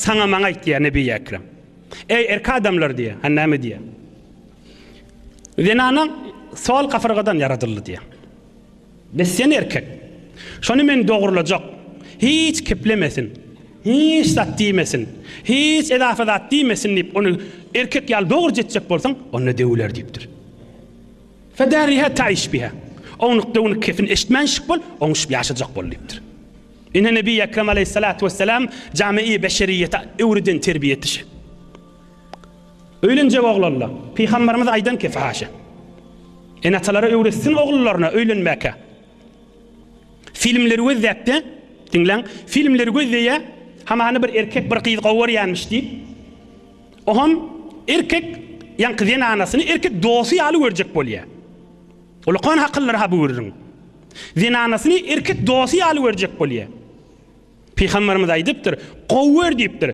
sana bana diye Nebi Ekrem. Ey erkek adamlar diye, annemi diye. Zinanın sol kafırgadan yaratıldı diye. Biz sen erkek. Şonu men doğrulacak. Hiç keplemesin. Hiç sat demesin. Hiç edafat demesin deyip onu erkek yal doğru jetecek bolsan onu devler deyipdir. Fedariha ta'iş biha. Onu kefin eşitmenşik bol, onu yaşayacak bol deyipdir. İnne Nebi Ekrem aleyhissalatu vesselam cami'i beşeriyete öwriden terbiye etişi. Öylence oğullarla Peygamberimiz aydan ki haşa. Enatalara öwretsin oğullarına öylenmeke. Filmleri gözette dinlen filmleri gözeye hamany bir erkek bir kız gowar yanmış deyip oham erkek yan kızın anasını erkek dostu alı görecek bolya. Ol kan hakları ha buyurun. Zinanasını erkek dostu alı görecek bolya. Peygamberimiz aydıptır. Gowar deyiptir.